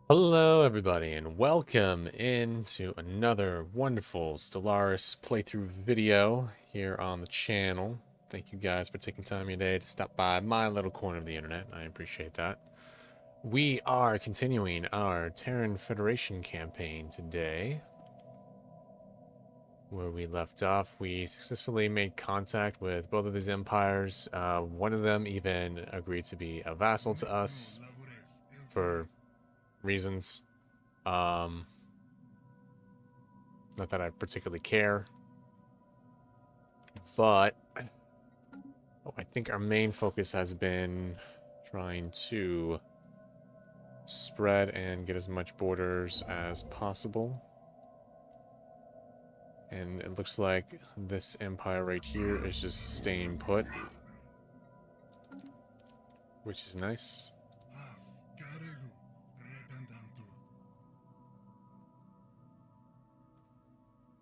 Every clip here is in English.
Hello, everybody, and welcome into another wonderful Stellaris playthrough video here on the channel. Thank you guys for taking time of your day to stop by my little corner of the internet. I appreciate that. We are continuing our Terran Federation campaign today. Where we left off, we successfully made contact with both of these empires. One of them even agreed to be a vassal to us for reasons. Not that I particularly care, but I think our main focus has been trying to spread and get as much borders as possible. And it looks like this empire right here is just staying put, which is nice.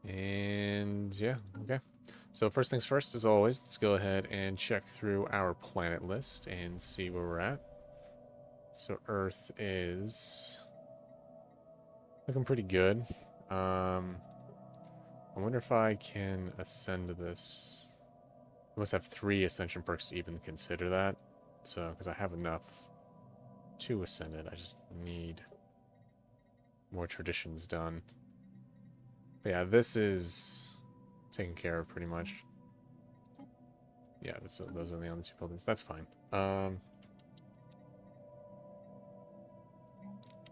And yeah, okay. So first things first, as always, let's go ahead and check through our planet list and see where we're at. So Earth is looking pretty good. I wonder if I can ascend to this. I must have 3 ascension perks to even consider that. So, because I have enough to ascend it, I just need more traditions done. But yeah, this is taken care of pretty much. Yeah, those are the only 2 buildings. That's fine. I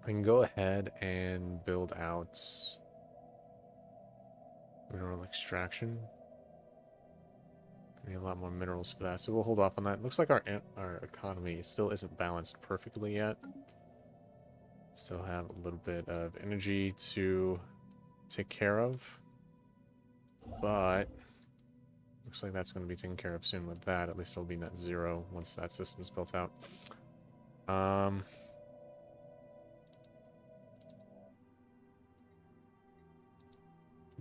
can go ahead and build out mineral extraction. Need a lot more minerals for that, so we'll hold off on that. Looks like our economy still isn't balanced perfectly yet. Still have a little bit of energy to take care of, but looks like that's going to be taken care of soon with that. At least it'll be net zero once that system is built out.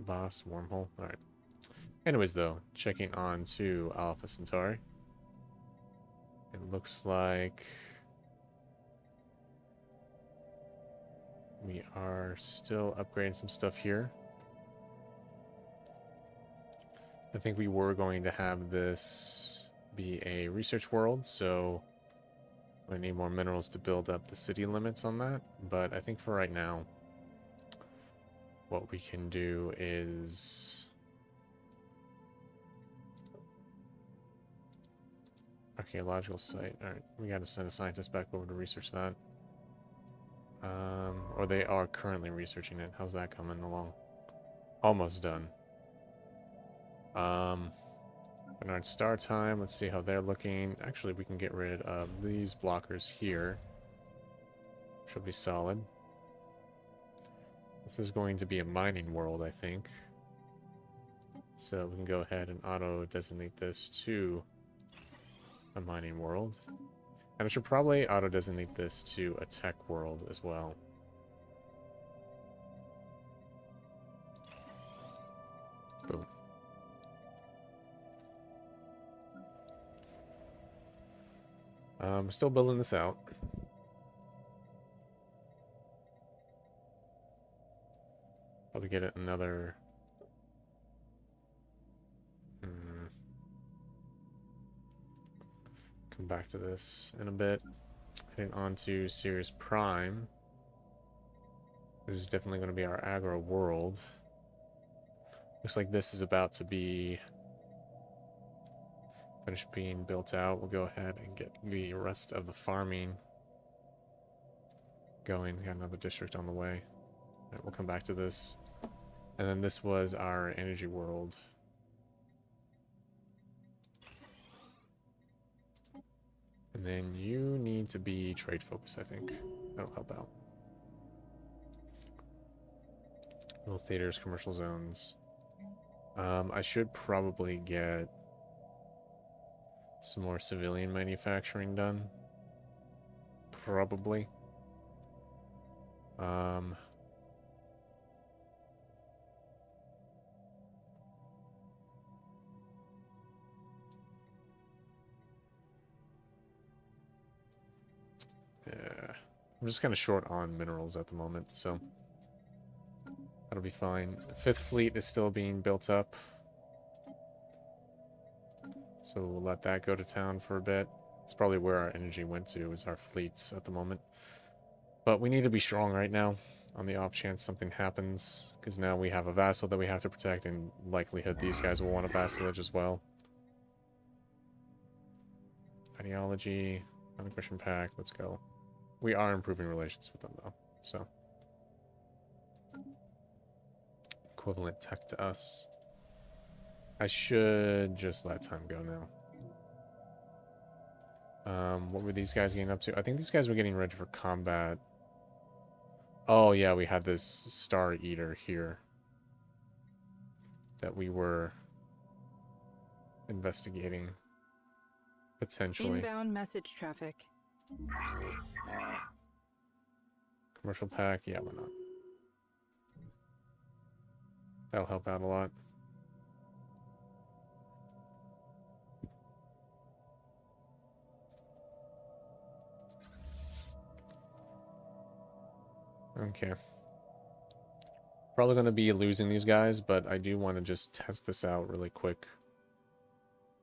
Boss wormhole. All right. Anyways, though, checking on to Alpha Centauri. It looks like we are still upgrading some stuff here. I think we were going to have this be a research world, so I need more minerals to build up the city limits on that. But I think for right now, what we can do is archaeological site. All right, we got to send a scientist back over to research that. Or they are currently researching it. How's that coming along? Almost done. Bernard Star Time. Let's see how they're looking. Actually, we can get rid of these blockers here. Should be solid. This was going to be a mining world, I think. So we can go ahead and auto-designate this to a mining world. And I should probably auto-designate this to a tech world as well. Boom. We're still building this out. Probably get it another... Come back to this in a bit. Heading on to Sirius Prime. This is definitely going to be our aggro world. Looks like this is about to be finished being built out. We'll go ahead and get the rest of the farming going. Got another district on the way. Right, we'll come back to this. And then this was our energy world. And then you need to be trade focused, I think. That'll help out. Little theaters, commercial zones. I should probably get some more civilian manufacturing done. Probably. Yeah. I'm just kind of short on minerals at the moment, so that'll be fine. Fifth Fleet is still being built up, so we'll let that go to town for a bit. It's probably where our energy went to, is our fleets at the moment. But we need to be strong right now, on the off chance something happens, because now we have a vassal that we have to protect, and likelihood these guys will want a vassalage as well. Ideology, non-aggression pact, let's go. We are improving relations with them, though, so. Equivalent tech to us. I should just let time go now. What were these guys getting up to? I think these guys were getting ready for combat. Oh, yeah, we had this Star Eater here that we were investigating, potentially. Inbound message traffic. Commercial pack, yeah, why not? That'll help out a lot. Okay. Probably going to be losing these guys, but I do want to just test this out really quick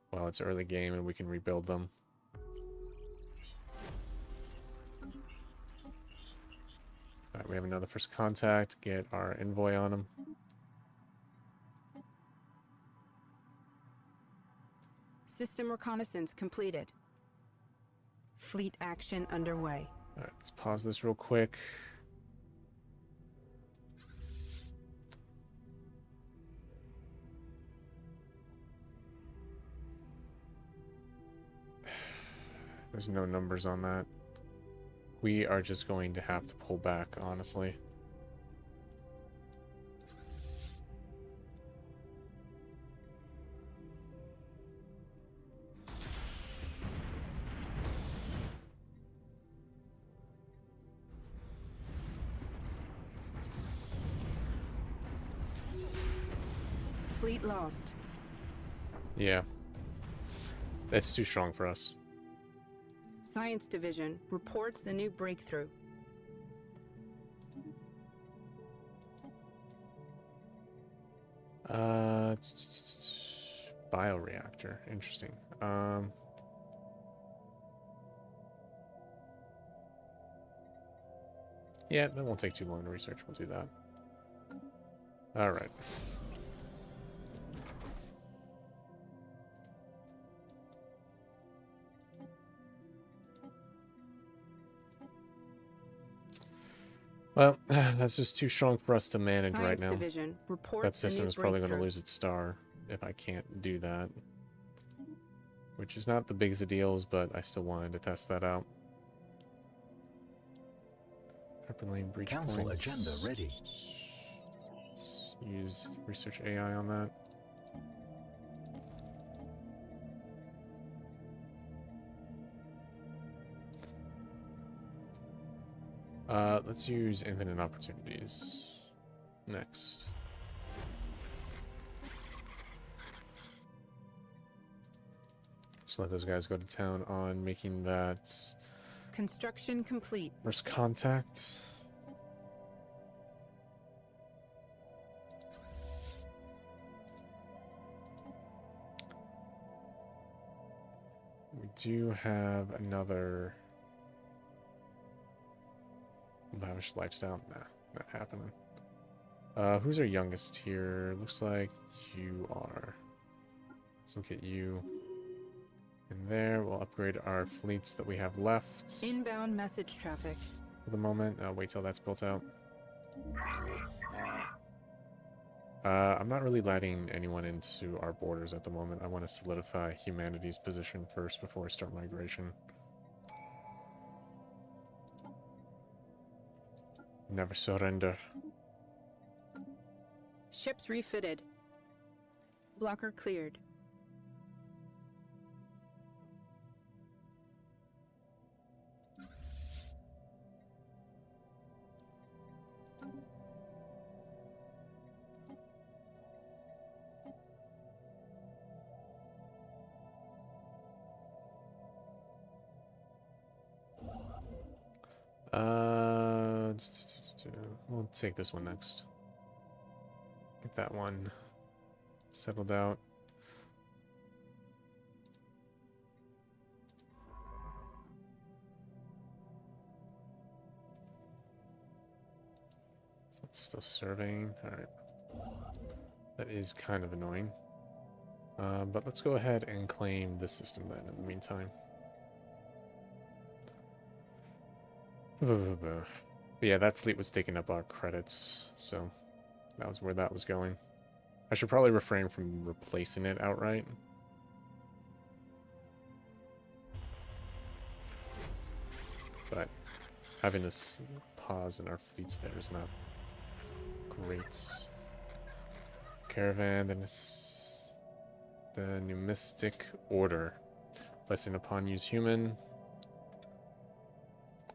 while it's early game and we can rebuild them. Alright, we have another first contact. Get our envoy on him. System reconnaissance completed. Fleet action underway. Alright, let's pause this real quick. There's no numbers on that. We are just going to have to pull back, honestly. Fleet lost. Yeah. That's too strong for us. Science Division reports a new breakthrough. Bioreactor. Interesting. Yeah, that won't take too long to research. We'll do that. Alright. Well, that's just too strong for us to manage right now. Division reports That system is probably going to breakthrough. lose its star if I can't do that. Which is not the biggest of deals, but I still wanted to test that out. Hyperlane breach Council points. agenda ready. Let's use research AI on that. Let's use infinite opportunities next. Just let those guys go to town on making that Construction complete. first contact. We do have another lavish lifestyle. Nah, not happening. Who's our youngest here? Looks like you are. Let's look at you. And there, we'll upgrade our fleets that we have left. Inbound message traffic. For the moment. Wait till that's built out. I'm not really letting anyone into our borders at the moment. I want to solidify humanity's position first before I start migration. Never surrender. Ships refitted. Blocker cleared. We'll take this one next. Get that one settled out. So it's still serving. Alright. That is kind of annoying. But let's go ahead and claim this system then in the meantime. But yeah, that fleet was taking up our credits, so that was where that was going. I should probably refrain from replacing it outright. But having this pause in our fleets there is not great. Caravan, then the Numistic Order. Blessing upon you, human.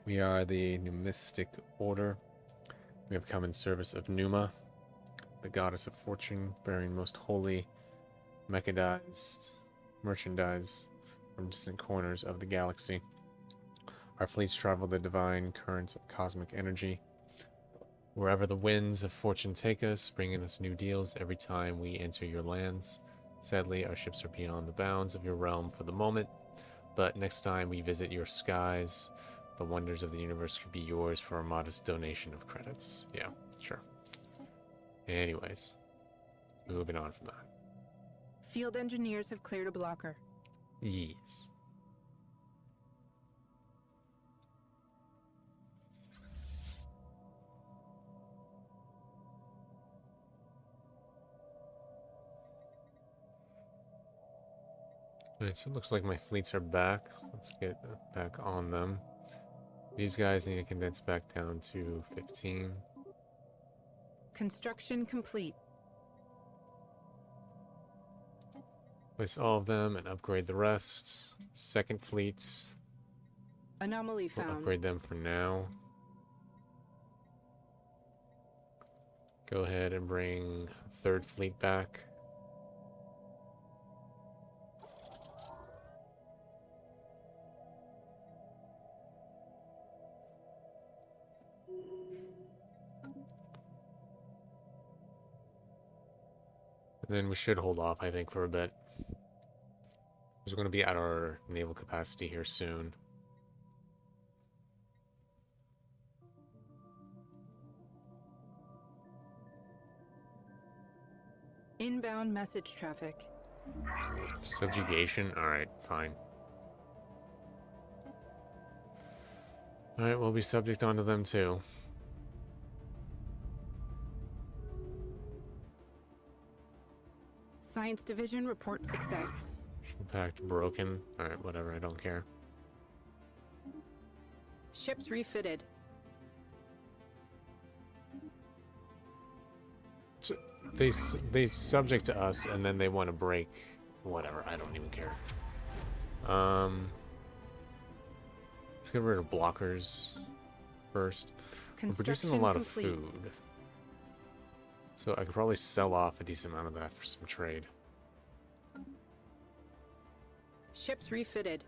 We are the Numistic Order. We have come in service of Numa, the goddess of fortune, bearing most holy, mechanized merchandise from distant corners of the galaxy. Our fleets travel the divine currents of cosmic energy. Wherever the winds of fortune take us, bringing us new deals every time we enter your lands. Sadly, our ships are beyond the bounds of your realm for the moment, but next time we visit your skies, the wonders of the universe could be yours for a modest donation of credits. Yeah, sure. Anyways, moving on from that. Field engineers have cleared a blocker. Yes. Alright, so it looks like my fleets are back. Let's get back on them. These guys need to condense back down to 15. Construction complete. Place all of them and upgrade the rest. Second fleet. Anomaly We'll found. upgrade them for now. Go ahead and bring third fleet back. And then we should hold off, I think, for a bit. Because we're going to be at our naval capacity here soon. Inbound message traffic. Subjugation? Alright, fine. Alright, we'll be subject onto them too. Science Division reports success. Pact broken. Alright, whatever, I don't care. Ships refitted. So they subject to us and then they want to break. Whatever, I don't even care. Let's get rid of blockers first. We're producing a lot of food. So I could probably sell off a decent amount of that for some trade. Ships refitted.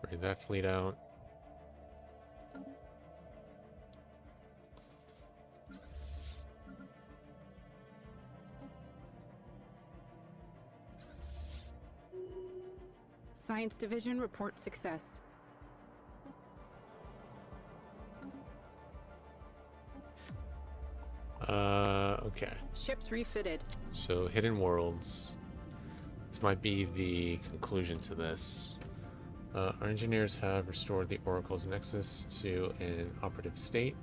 Bring that fleet out. Science Division reports success. Okay. Ships refitted. So, Hidden Worlds. This might be the conclusion to this. Our engineers have restored the Oracle's Nexus to an operative state,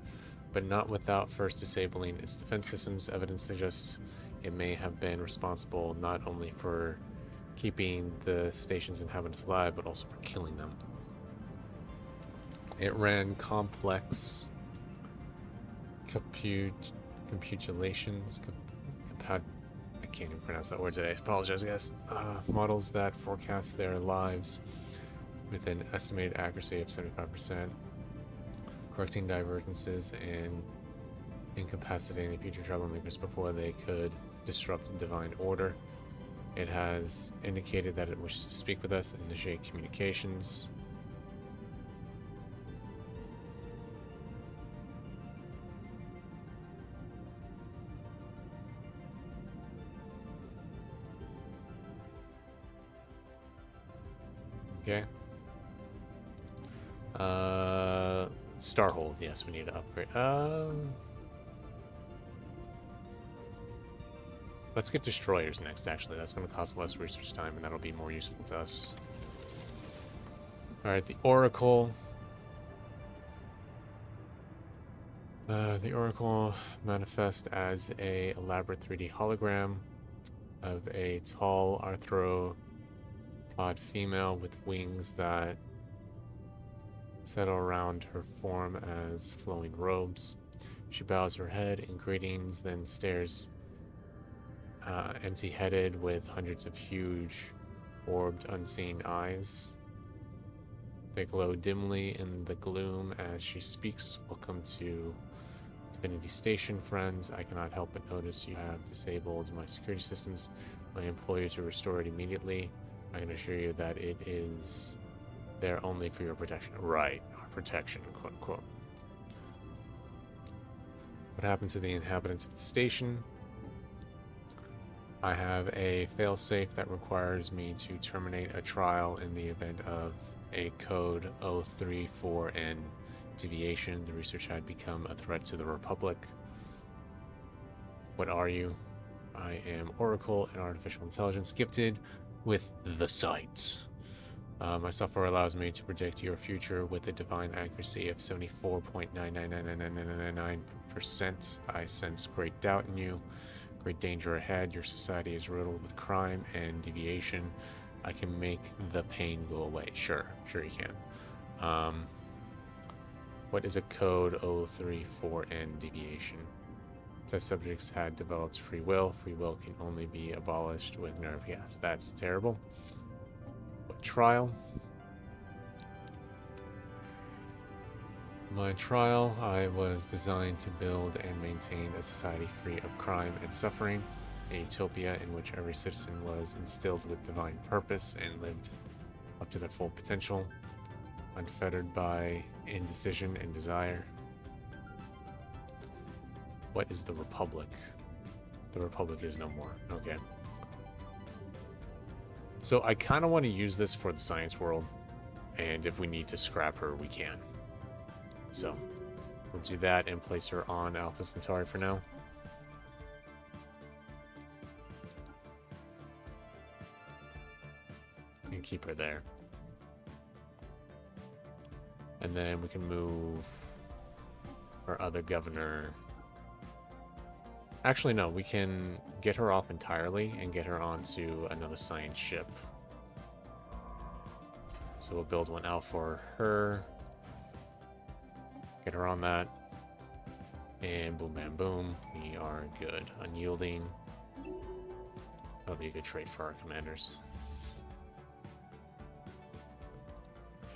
but not without first disabling its defense systems. Evidence suggests it may have been responsible not only for keeping the station's inhabitants alive, but also for killing them. It ran complex computations. I can't even pronounce that word today. I apologize, guys. Models that forecast their lives with an estimated accuracy of 75%, correcting divergences and incapacitating future troublemakers before they could disrupt the divine order. It has indicated that it wishes to speak with us and initiate communications. Okay. Starhold. Yes, we need to upgrade. Let's get destroyers next, actually. That's going to cost less research time, and that'll be more useful to us. Alright, the Oracle. The Oracle manifests as a elaborate 3D hologram of a tall arthropod female with wings that settle around her form as flowing robes. She bows her head in greetings, then stares empty-headed with hundreds of huge, orbed, unseen eyes. They glow dimly in the gloom as she speaks. Welcome to Divinity Station, friends. I cannot help but notice you have disabled my security systems. My employees will restore it immediately. I can assure you that it is there only for your protection. Right, our protection, quote unquote. What happened to the inhabitants of the station? I have a failsafe that requires me to terminate a trial in the event of a code 034N deviation. The research had become a threat to the Republic. What are you? I am Oracle, an artificial intelligence gifted with the sight. My software allows me to predict your future with a divine accuracy of 74.9999999%. I sense great doubt in you. Great danger ahead. Your society is riddled with crime and deviation. I can make the pain go away. Sure you can. What is a code 034N deviation? Test subjects had developed free will. Free will can only be abolished with nerve gas. That's terrible. What trial? My trial, I was designed to build and maintain a society free of crime and suffering, a utopia in which every citizen was instilled with divine purpose and lived up to their full potential, unfettered by indecision and desire. What is the Republic? The Republic is no more. Okay. So I kind of want to use this for the science world, and if we need to scrap her, we can. So, we'll do that and place her on Alpha Centauri for now. And keep her there. And then we can move our other governor. Actually, no, we can get her off entirely and get her onto another science ship. So we'll build one out for her. Get her on that. And boom, bam, boom. We are good. Unyielding. That'll be a good trait for our commanders.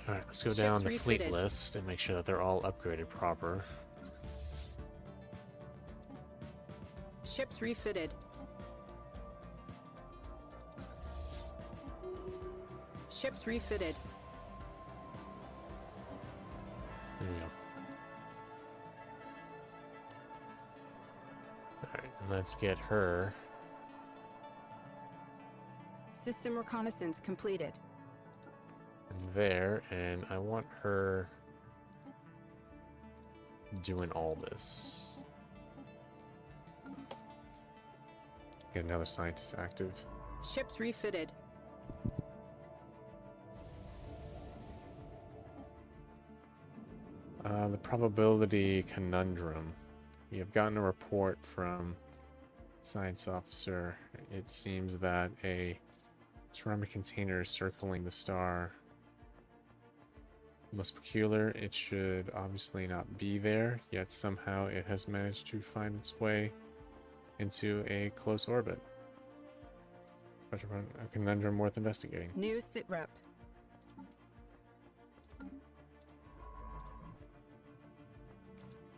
Alright, let's go down the fleet list and make sure that they're all upgraded proper. Ships refitted. Ships refitted. There we go. Alright, let's get her. System reconnaissance completed. There, and I want her doing all this. Get another scientist active. Ships refitted. The probability conundrum. We have gotten a report from science officer. It seems that a ceramic container is circling the star. Most peculiar, it should obviously not be there, yet somehow it has managed to find its way into a close orbit. A conundrum worth investigating. New sitrep.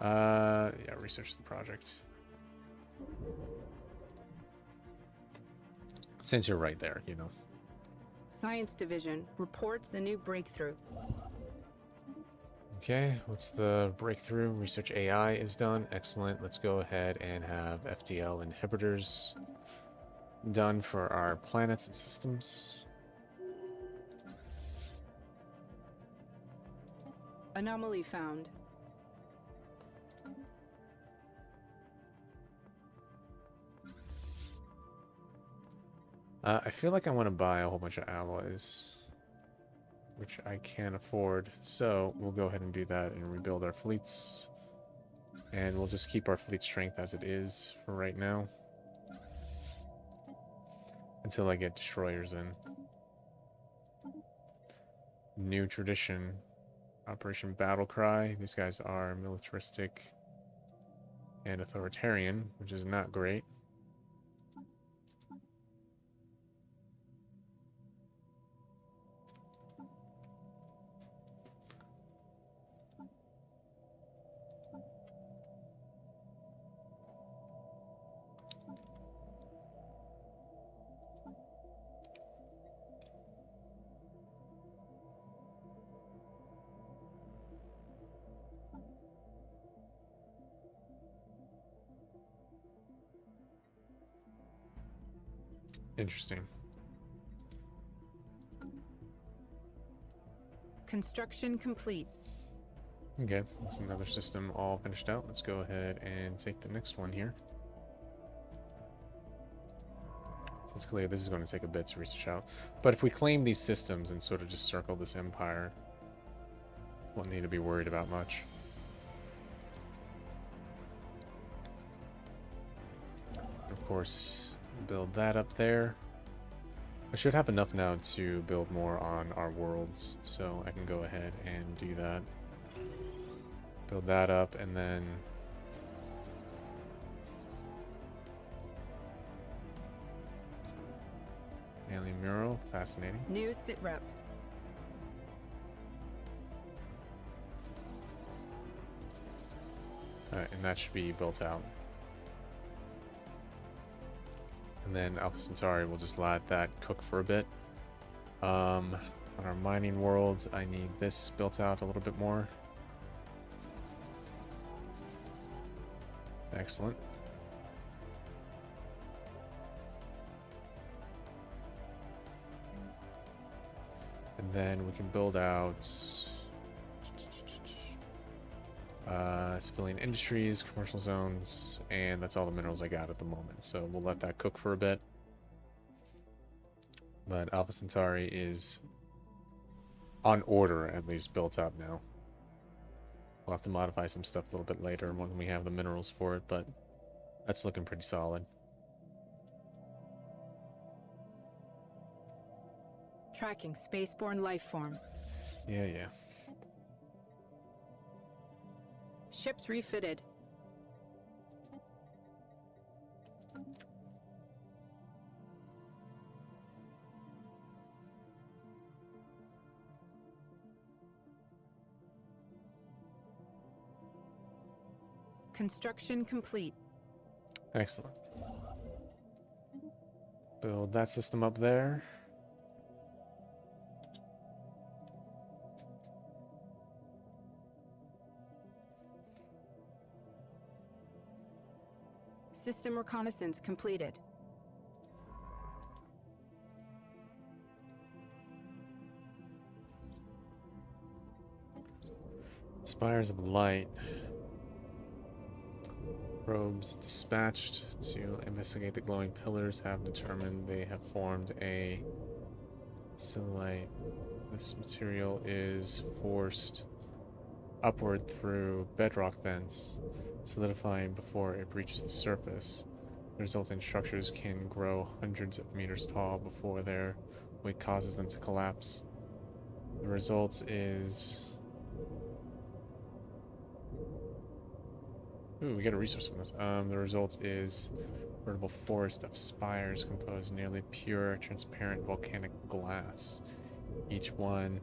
Yeah, research the project. Since you're right there, you know. Science Division reports a new breakthrough. Okay, what's the breakthrough? Research AI is done. Excellent. Let's go ahead and have FDL inhibitors done for our planets and systems. Anomaly found. I feel like I want to buy a whole bunch of alloys, which I can't afford. So we'll go ahead and do that and rebuild our fleets. And we'll just keep our fleet strength as it is for right now. Until I get destroyers in. New tradition. Operation Battlecry. These guys are militaristic and authoritarian, which is not great. Interesting. Construction complete. Okay, that's another system all finished out. Let's go ahead and take the next one here. So it's clear this is going to take a bit to research out. But if we claim these systems and sort of just circle this empire, won't need to be worried about much. Of course, build that up there. I should have enough now to build more on our worlds, so I can go ahead and do that. Build that up, and then alien mural, fascinating. New sitrep. Alright, and that should be built out. And then Alpha Centauri, we'll just let that cook for a bit. On our mining world, I need this built out a little bit more. Excellent. And then we can build out civilian industries, commercial zones, and that's all the minerals I got at the moment. So we'll let that cook for a bit. But Alpha Centauri is on order, at least built up now. We'll have to modify some stuff a little bit later when we have the minerals for it, but that's looking pretty solid. Tracking spaceborne life form. Yeah. Ships refitted. Construction complete. Excellent. Build that system up there. System reconnaissance completed. Spires of Light. Probes dispatched to investigate the glowing pillars have determined they have formed a silite. This material is forced upward through bedrock vents, solidifying before it reaches the surface. The resulting structures can grow hundreds of meters tall before their weight causes them to collapse. The result is... Ooh, we get a resource from this. The result is a veritable forest of spires composed of nearly pure, transparent volcanic glass, each one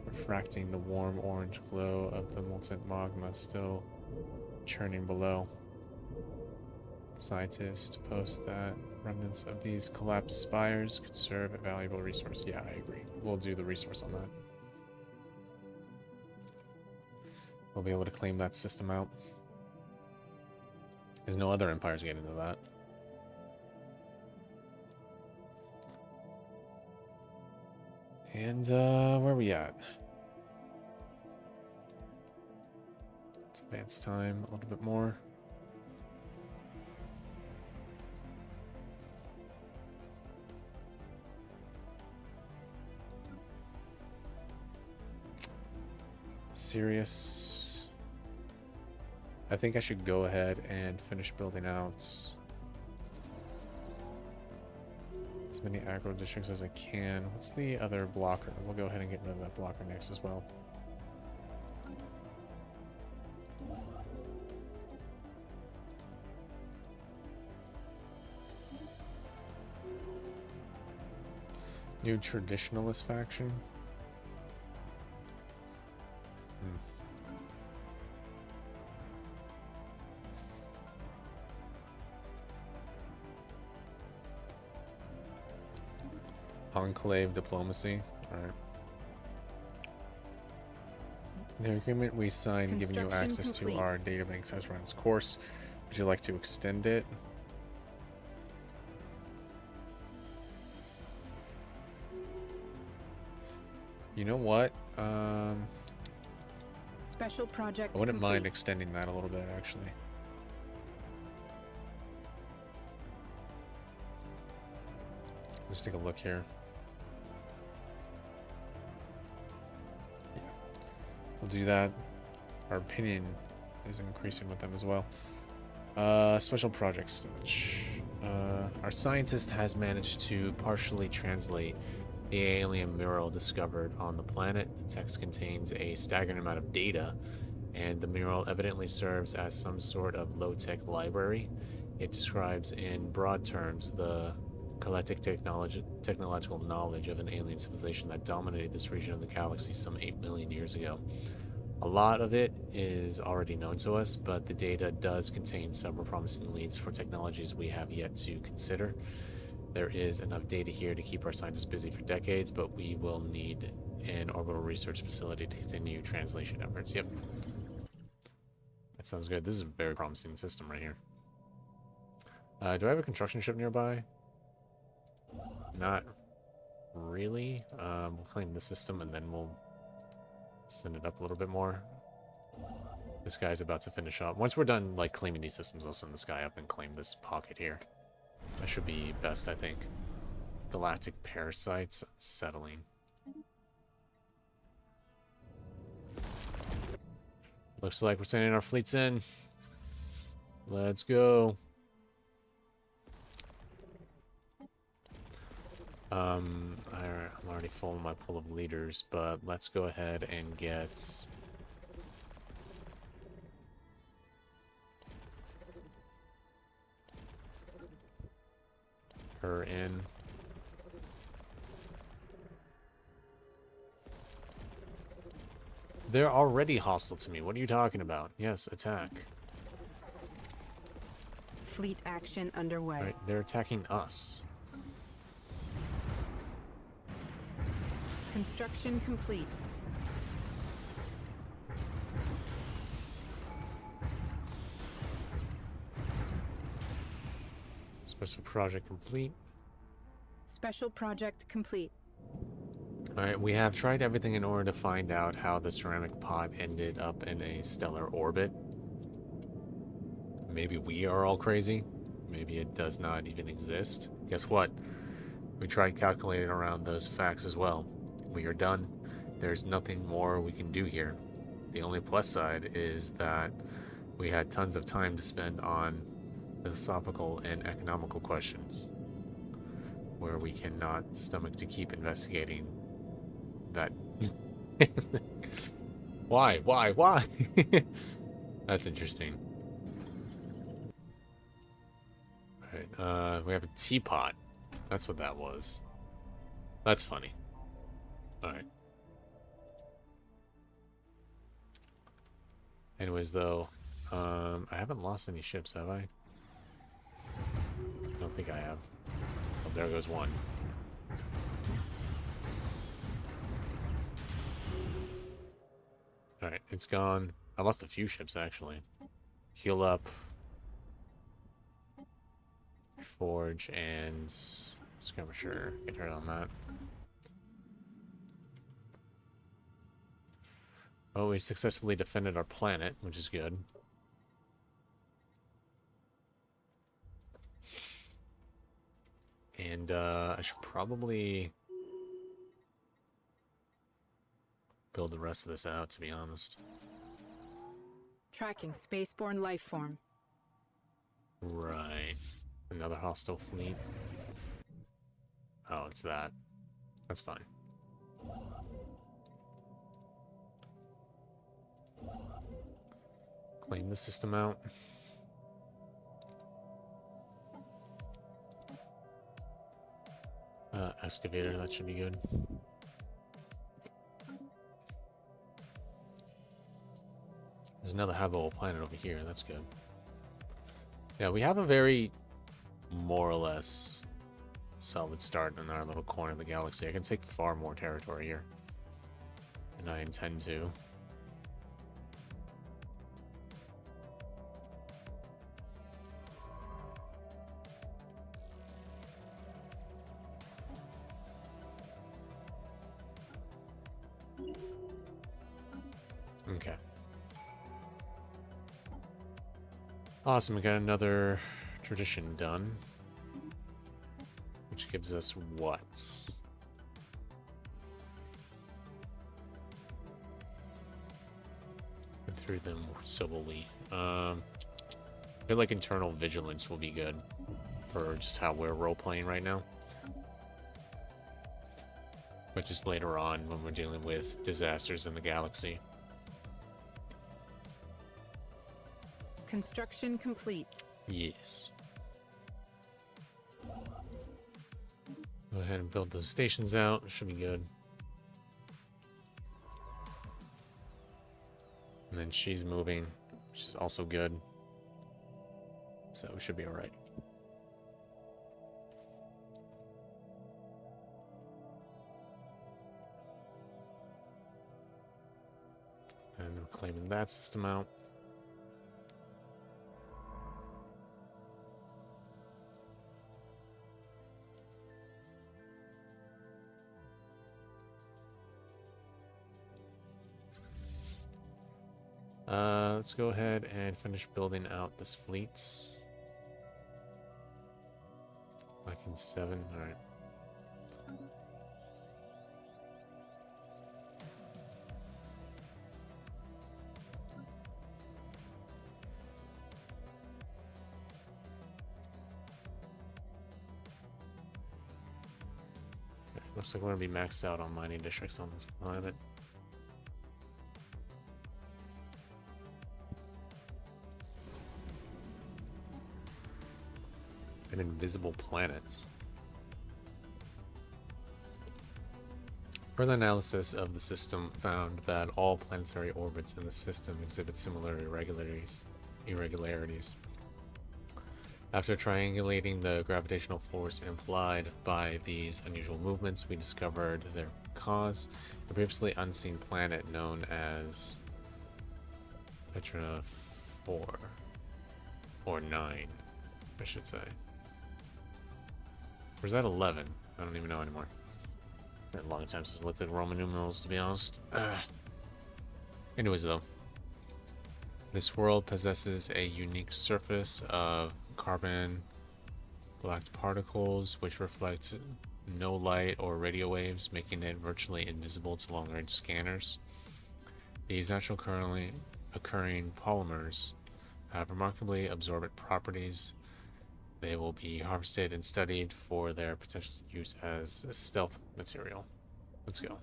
refracting the warm orange glow of the molten magma still churning below. Scientists post that remnants of these collapsed spires could serve a valuable resource. Yeah, I agree. We'll do the resource on that. We'll be able to claim that system out. There's no other empires getting into that. And, where are we at? Let's advance time a little bit more. Serious. I think I should go ahead and finish building out as many agro districts as I can. What's the other blocker? We'll go ahead and get rid of that blocker next as well. New traditionalist faction. Enclave diplomacy. Alright. The agreement we signed giving you access to our databanks has run its course. Would you like to extend it? You know what? Special project I wouldn't complete. mind extending that a little bit, actually. Let's take a look here. Yeah. We'll do that. Our opinion is increasing with them as well. Special project stage. Our scientist has managed to partially translate the alien mural discovered on the planet. The text contains a staggering amount of data, and the mural evidently serves as some sort of low-tech library. It describes in broad terms the collective technological knowledge of an alien civilization that dominated this region of the galaxy some 8 million years ago. A lot of it is already known to us, but the data does contain several promising leads for technologies we have yet to consider. There is enough data here to keep our scientists busy for decades, but we will need an orbital research facility to continue translation efforts. Yep. That sounds good. This is a very promising system right here. Do I have a construction ship nearby? Not really. We'll claim the system and then we'll send it up a little bit more. This guy's about to finish up. Once we're done like claiming these systems, I'll send this guy up and claim this pocket here. That should be best, I think. Galactic parasites settling. Looks like we're sending our fleets in. Let's go. I'm already full in my pool of leaders, but let's go ahead and get her in. They're already hostile to me. What are you talking about? Yes, attack. Fleet action underway. Right, they're attacking us. Construction complete. Special project complete. Special project complete. Alright, we have tried everything in order to find out how the ceramic pod ended up in a stellar orbit. Maybe we are all crazy. Maybe it does not even exist. Guess what? We tried calculating around those facts as well. We are done. There's nothing more we can do here. The only plus side is that we had tons of time to spend on philosophical and economical questions, where we cannot stomach to keep investigating that. Why? That's interesting. Alright, we have a teapot. That's what that was. That's funny. Alright. Anyways, though, I haven't lost any ships, have I? I don't think I have. Oh, there goes one. Alright, it's gone. I lost a few ships, actually. Heal up. Forge and Skirmisher. Get hurt on that. Oh, we successfully defended our planet, which is good. And I should probably build the rest of this out, to be honest. Tracking spaceborne life form. Right. Another hostile fleet. Oh, it's that. That's fine. Claim the system out. Excavator, that should be good. There's another habitable planet over here, that's good. Yeah, we have a very, more or less, solid start in our little corner of the galaxy. I can take far more territory here. And I intend to. Okay. Awesome, we got another tradition done. Which gives us what? Went through them civilly. I feel like internal vigilance will be good for just how we're role-playing right now. But just later on when we're dealing with disasters in the galaxy. Construction complete. Yes. Go ahead and build those stations out. Should be good. And then she's moving, which is also good. So we should be alright. And I'm claiming that system out. Let's go ahead and finish building out this fleet. Like in 7, alright. Looks like we're gonna be maxed out on mining districts on this planet. And invisible planets. Further analysis of the system found that all planetary orbits in the system exhibit similar irregularities. After triangulating the gravitational force implied by these unusual movements, we discovered their cause, a previously unseen planet known as Petra 4, or 9, I should say. Or is that 11? I don't even know anymore. Been a long time since I looked at Roman numerals, to be honest. Anyways, though. This world possesses a unique surface of carbon black particles which reflect no light or radio waves, making it virtually invisible to long-range scanners. These naturally currently occurring polymers have remarkably absorbent properties. They will be harvested and studied for their potential use as a stealth material. Let's go.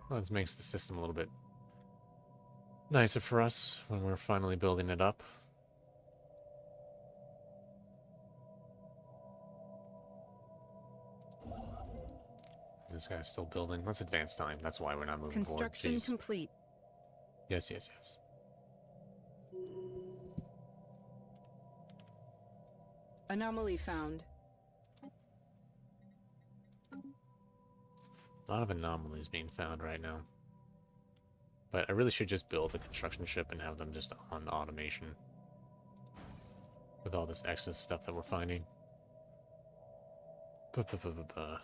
Well, this makes the system a little bit nicer for us when we're finally building it up. This guy's still building. Let's advance time. That's why we're not moving forward. Construction complete. Yes, yes, yes. Anomaly found. A lot of anomalies being found right now. But I really should just build a construction ship and have them just on automation. With all this excess stuff that we're finding. Ba-ba-ba-ba-ba.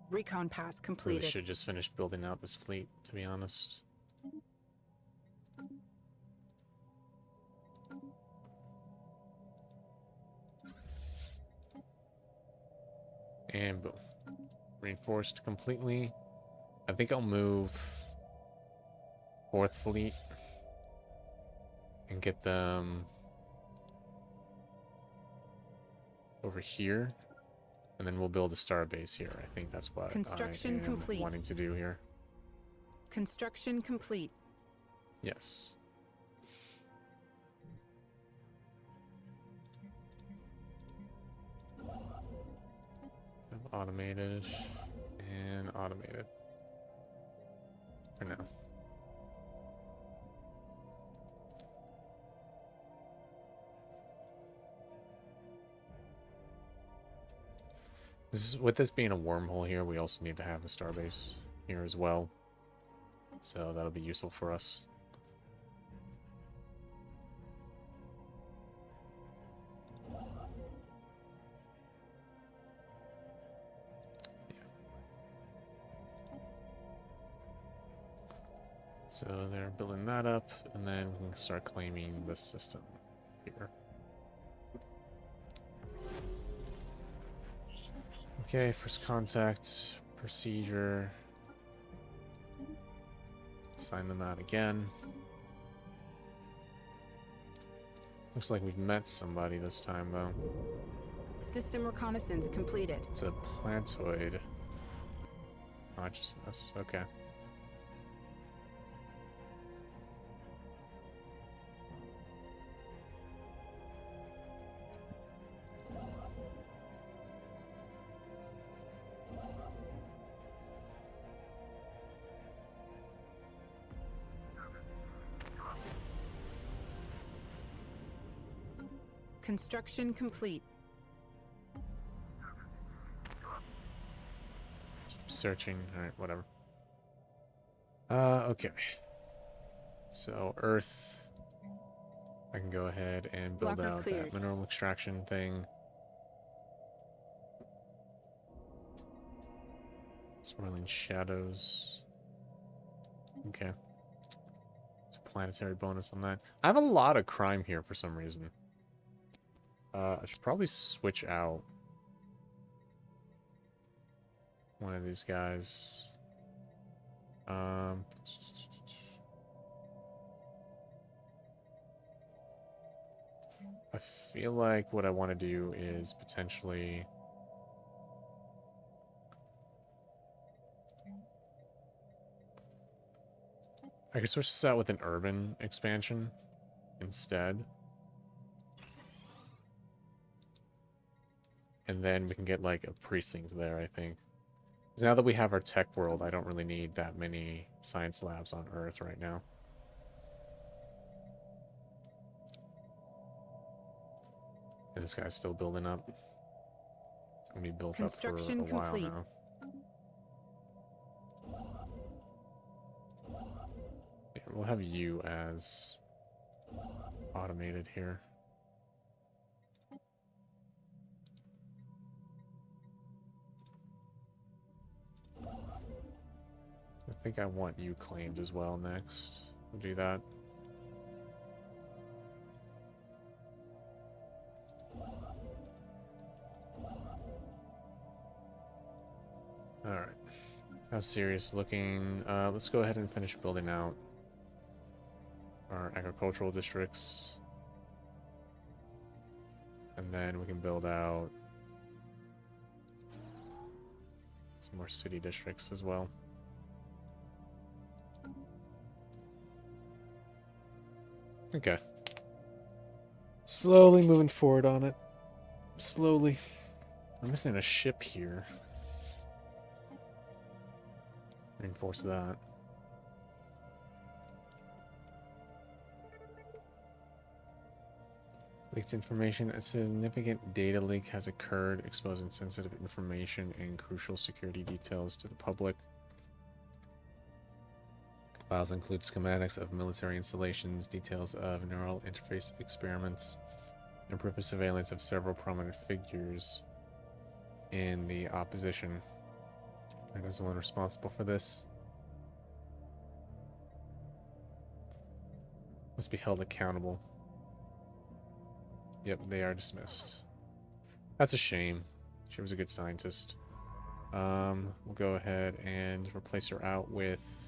Recon pass Really completed. should just finish building out this fleet, to be honest. And boom. Reinforced completely. I think I'll move 4th Fleet and get them over here. And then we'll build a star base here. I think that's what Construction I am complete. wanting to do here. Construction complete. Yes. Automated and automated for now. With this being a wormhole here, we also need to have a starbase here as well. So that'll be useful for us. So they're building that up, and then we can start claiming this system here. Okay, first contact, procedure. Sign them out again. Looks like we've met somebody this time, though. System reconnaissance completed. It's a plantoid consciousness. Okay. Construction complete. Keep searching. Alright, whatever. Okay. So, Earth. I can go ahead and build Blocker out cleared. that mineral extraction thing. Swirling shadows. Okay. It's a planetary bonus on that. I have a lot of crime here for some reason. I should probably switch out one of these guys. I feel like what I want to do is potentially... I could switch this out with an urban expansion instead. And then we can get like a precinct there, I think. Because now that we have our tech world, I don't really need that many science labs on Earth right now. And this guy's still building up. It's gonna be built up for a Construction while complete. now. Yeah, we'll have you as automated here. I think I want you claimed as well next. We'll do that. Alright. How's Sirius looking? Let's go ahead and finish building out our agricultural districts. And then we can build out some more city districts as well. Okay. Slowly moving forward on it. Slowly. I'm missing a ship here. Reinforce that. Leaked information. A significant data leak has occurred, exposing sensitive information and crucial security details to the public. Files include schematics of military installations, details of neural interface experiments, and proof of surveillance of several prominent figures in the opposition. And is the one responsible for this. Must be held accountable. Yep, they are dismissed. That's a shame. She was a good scientist. We'll go ahead and replace her out with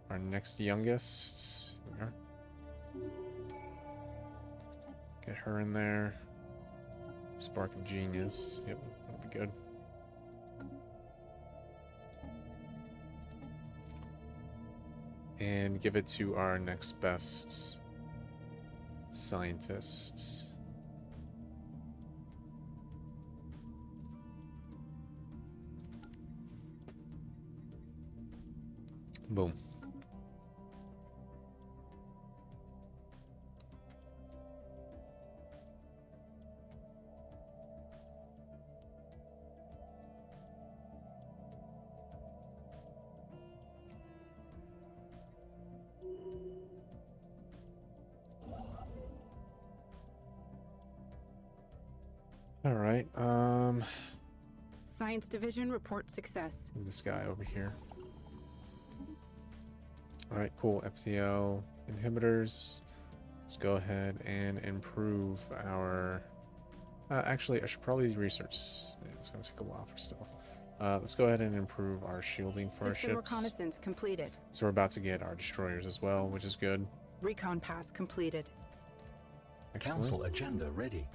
our next youngest. Here we are. Get her in there. Spark of genius. Yep, that'll be good. And give it to our next best scientist. Boom. All right. Science Division report success. This guy over here. All right, cool. FTL inhibitors. Let's go ahead and improve our. Actually, I should probably research. It's going to take a while for stealth. Let's go ahead and improve our shielding for System our ships. reconnaissance completed. So we're about to get our destroyers as well, which is good. Recon pass completed. Excellent. Council agenda ready.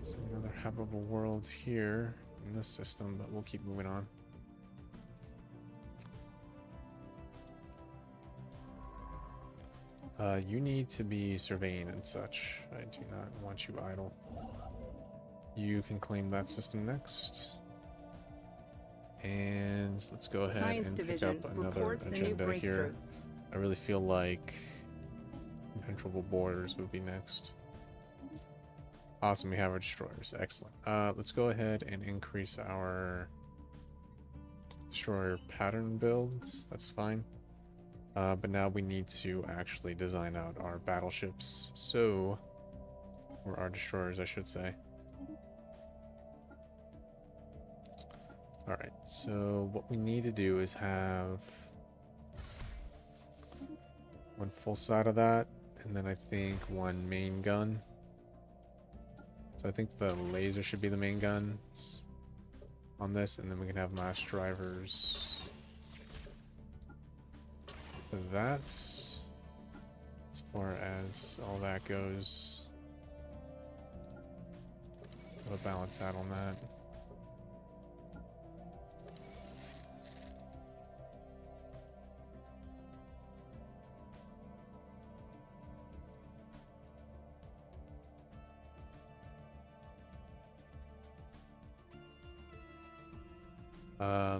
So another habitable world here in this system, but we'll keep moving on. You need to be surveying and such. I do not want you idle. You can claim that system next. And let's go ahead Science and Division pick up another reports a new agenda breakthrough. here. I really feel like impenetrable borders would be next. Awesome, we have our destroyers. Excellent. Let's go ahead and increase our destroyer pattern builds. That's fine. But now we need to actually design out our battleships. So, or our destroyers, I should say. Alright, so what we need to do is have one full side of that, and then I think one main gun. So I think the laser should be the main guns on this, and then we can have mass drivers for that. As far as all that goes, we'll balance out on that.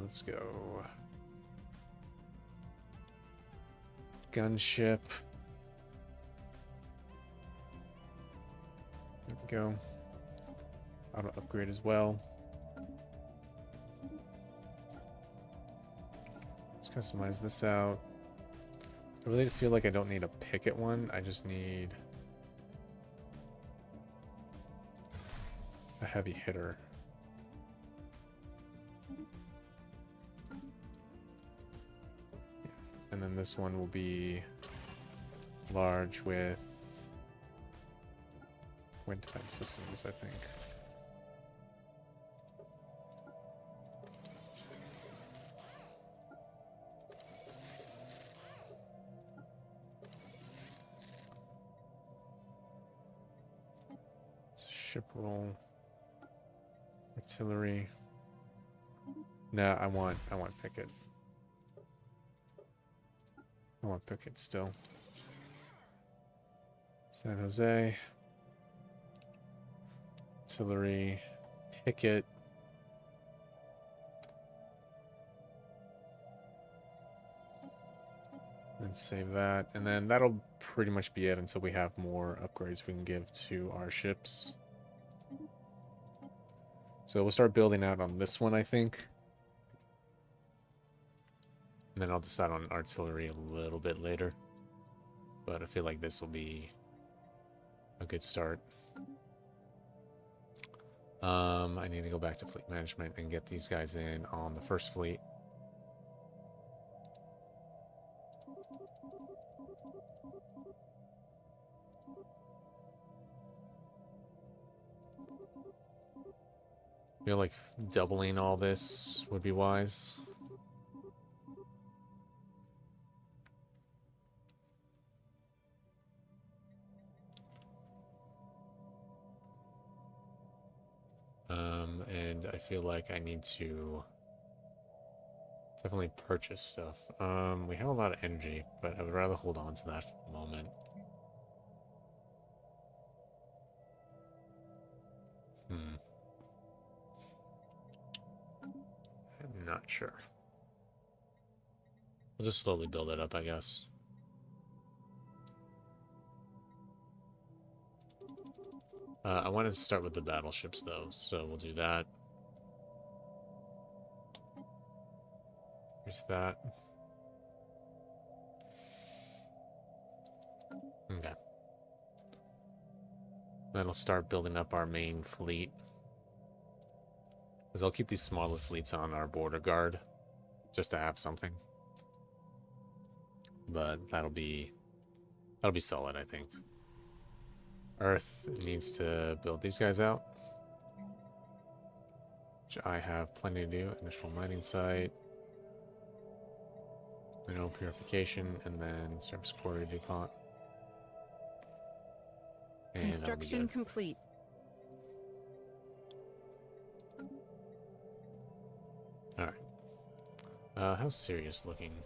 Let's go. Gunship. There we go. Auto upgrade as well. Let's customize this out. I really feel like I don't need a picket one. I just need a heavy hitter. And then this one will be large with wind defense systems, I think. ship roll. Artillery. No, I want picket. I want picket still. San Jose. Artillery. Picket. And save that. And then that'll pretty much be it until we have more upgrades we can give to our ships. So we'll start building out on this one, I think. And then I'll decide on artillery a little bit later. But I feel like this will be a good start. I need to go back to fleet management and get these guys in on the first fleet. I feel like doubling all this would be wise. And I feel like I need to definitely purchase stuff. We have a lot of energy, but I would rather hold on to that for the moment. I'm not sure. We'll just slowly build it up, I guess. I wanted to start with the battleships, though, so we'll do that. Here's that. Okay. Then I'll start building up our main fleet. Because I'll keep these smaller fleets on our border guard, just to have something. But that'll be solid, I think. Earth needs to build these guys out, which I have plenty to do. Initial mining site, mineral purification, and then surface quarry DuPont. And Construction complete. Alright. How's Sirius looking?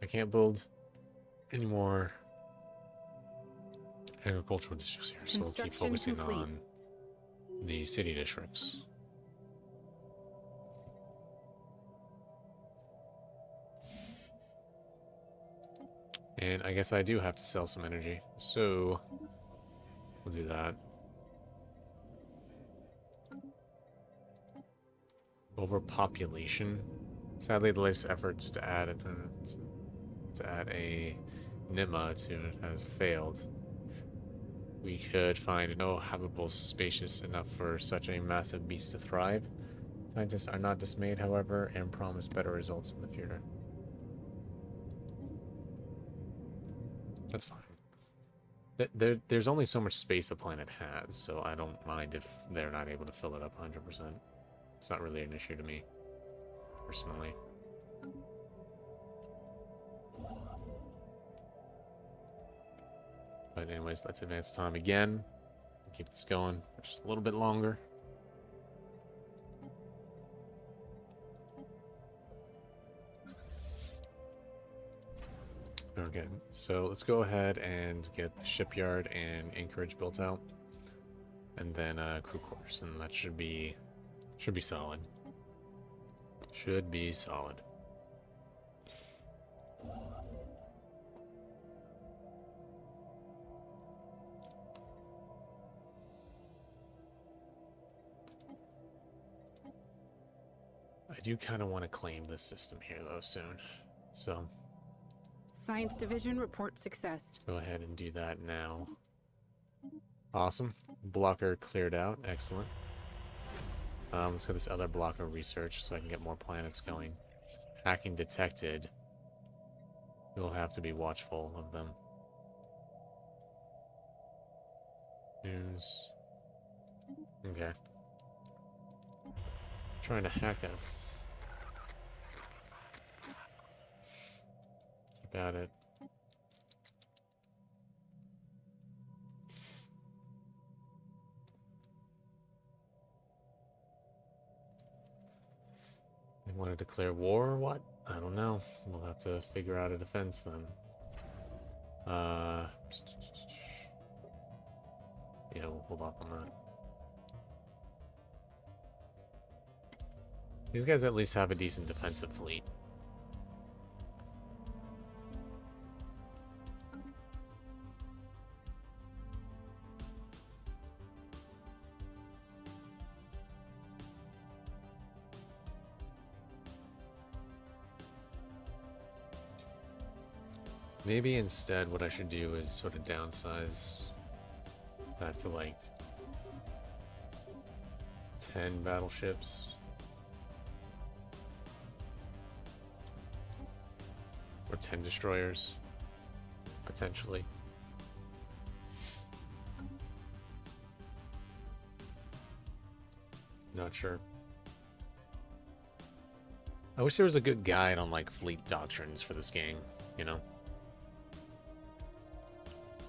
I can't build any more agricultural districts here, so we'll keep focusing on the city districts. And I guess I do have to sell some energy, so we'll do that. Overpopulation. Sadly, the latest efforts to add a NIMA to it has failed. We could find no habitable spacious enough for such a massive beast to thrive. Scientists are not dismayed, however, and promise better results in the future. That's fine. There's only so much space a planet has, so I don't mind if they're not able to fill it up 100%. It's not really an issue to me, personally. But anyways, let's advance time again. Keep this going for just a little bit longer. Okay, so let's go ahead and get the shipyard and anchorage built out, and then crew quarters, and that should be solid. Should be solid. I do kind of want to claim this system here, though, soon. So Science Division report success. go ahead and do that now. Awesome. Blocker cleared out. Excellent. Let's get this other blocker research so I can get more planets going. Hacking detected. We'll have to be watchful of them. News. Okay. Trying to hack us. Keep at it. They want to declare war or what? I don't know. We'll have to figure out a defense then. Yeah, we'll hold off on that. These guys at least have a decent defensive fleet. Maybe instead what I should do is sort of downsize that to like 10 battleships. Or 10 destroyers, potentially. Not sure. I wish there was a good guide on like fleet doctrines for this game, you know?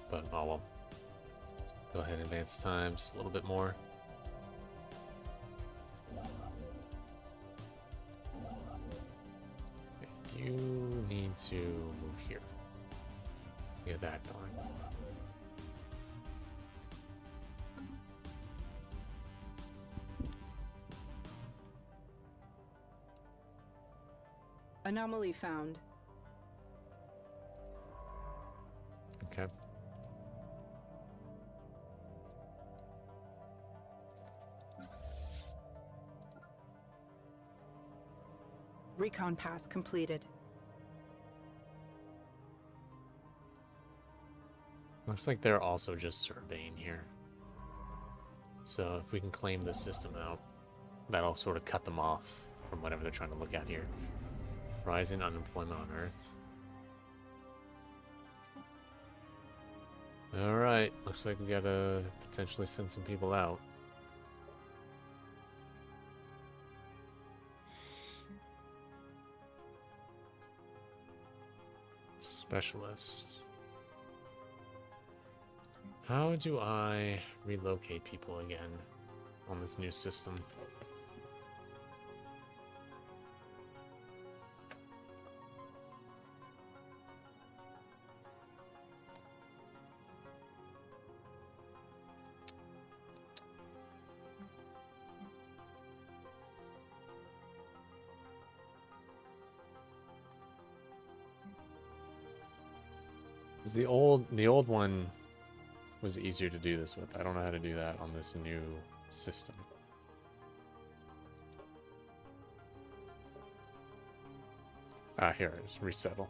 But oh well. Go ahead and advance time just a little bit more. You need to move here. Get that going. Anomaly found. Okay. Recon pass completed. Looks like they're also just surveying here. So if we can claim this system out, that'll sort of cut them off from whatever they're trying to look at here. Rising unemployment on Earth. Alright, looks like we gotta potentially send some people out. Specialist. How do I relocate people again on this new system? The old one was easier to do this with. I don't know how to do that on this new system. Ah, here it is. Resettle.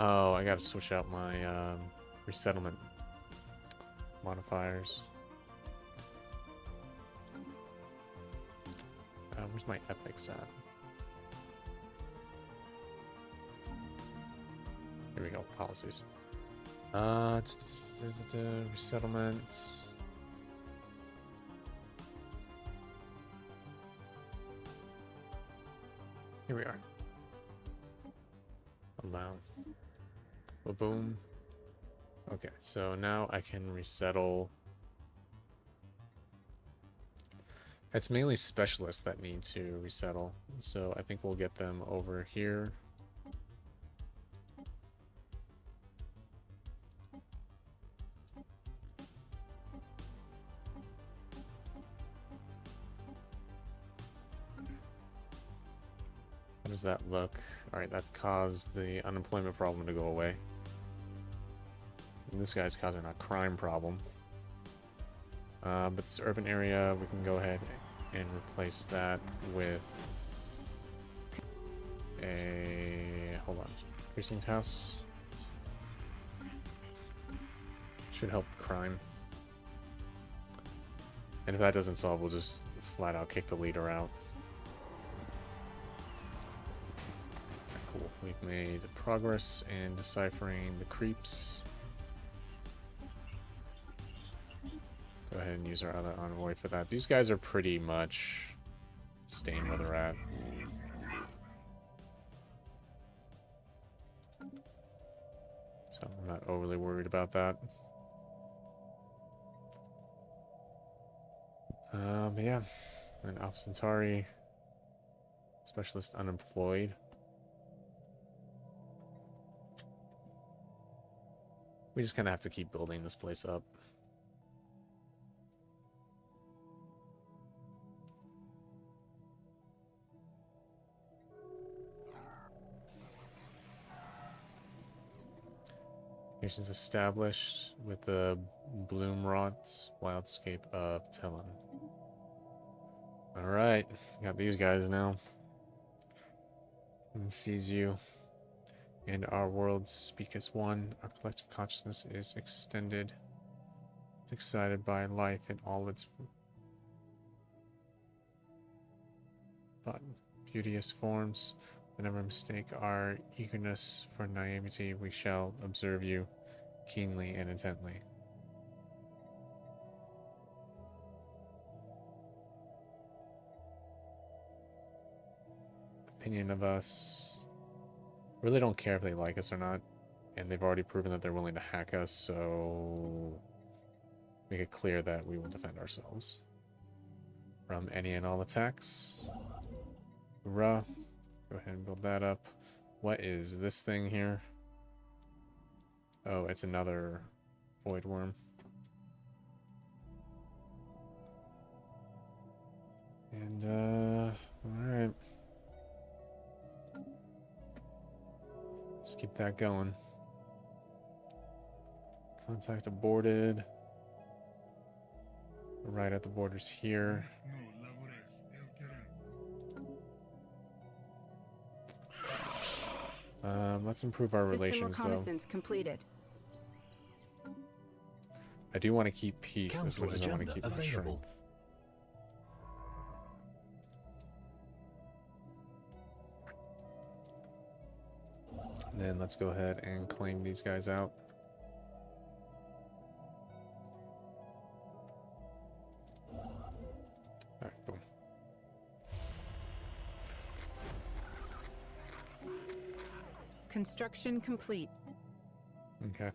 Oh, I gotta switch out my resettlement modifiers. Where's my ethics at? Here we go, policies. Resettlement. Here we are. Allow. Boom. Okay, so now I can resettle. It's mainly specialists that need to resettle, so I think we'll get them over here. How does that look? Alright, that caused the unemployment problem to go away. And this guy's causing a crime problem. But this urban area, we can go ahead and replace that with a... hold on. Precinct house. Should help with crime. And if that doesn't solve, we'll just flat out kick the leader out. cool. We've made progress in deciphering the creeps. Go ahead and use our other envoy for that. These guys are pretty much staying where they're at. So I'm not overly worried about that. But yeah, and Alpha Centauri, specialist unemployed. We just kind of have to keep building this place up. Nations established with the Bloomrot wildscape of Terran. Alright, got these guys now. And sees you. And our worlds speak as one. Our collective consciousness is extended. Excited by life in all its but beauteous forms. Whenever mistake our eagerness for naivety, we shall observe you keenly and intently. Opinion of us. Really don't care if they like us or not. And they've already proven that they're willing to hack us, so make it clear that we will defend ourselves from any and all attacks. Hoorah. Go ahead and build that up. What is this thing here? Oh, it's another void worm. And, alright. Let's keep that going. Contact aborted. Right at the borders here. Let's improve our relations, System reconnaissance completed. I do want to keep peace as much as I want to keep my strength. And then let's go ahead and claim these guys out. Alright, boom. Construction complete. Okay.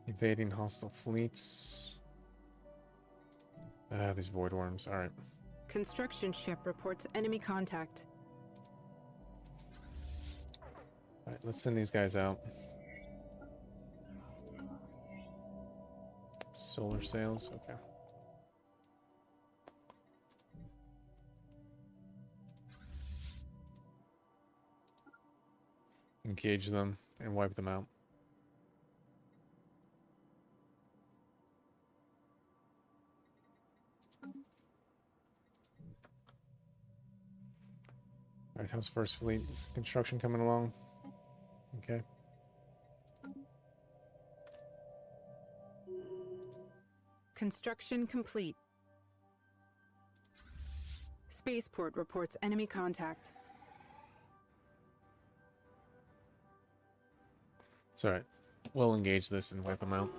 Evading hostile fleets. These void worms. Alright. Construction ship reports enemy contact. Alright, let's send these guys out. Solar sails, okay. Engage them and wipe them out. Alright, how's First Fleet construction coming along? Okay. Construction complete. Spaceport reports enemy contact. It's alright. We'll engage this and wipe them out.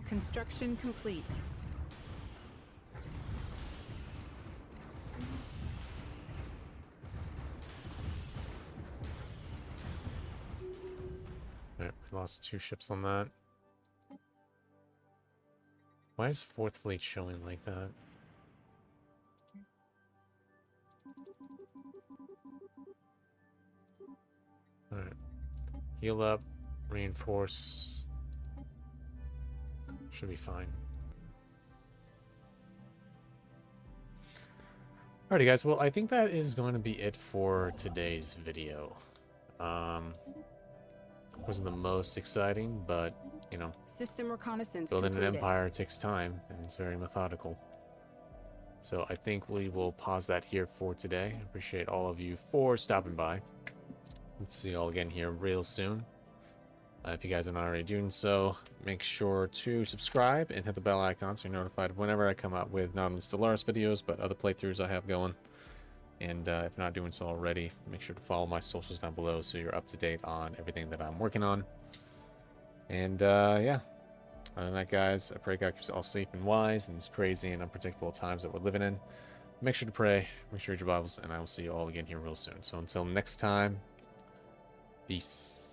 Construction complete. Alright, we lost 2 ships on that. Why is 4th Fleet showing like that? Alright. Heal up, reinforce. Should be fine. Alrighty guys, well I think that is going to be it for today's video. Wasn't the most exciting, but you know, System reconnaissance building completed. an empire takes time and it's very methodical. So I think we will pause that here for today. I appreciate all of you for stopping by. Let's see you all again here real soon. If you guys are not already doing so, make sure to subscribe and hit the bell icon so you're notified whenever I come out with not only Stellaris videos, but other playthroughs I have going. And if not doing so already, make sure to follow my socials down below so you're up to date on everything that I'm working on. And yeah, other than that, guys, I pray God keeps us all safe and wise in these crazy and unpredictable times that we're living in. Make sure to pray, make sure to read your Bibles, and I will see you all again here real soon. So until next time, peace.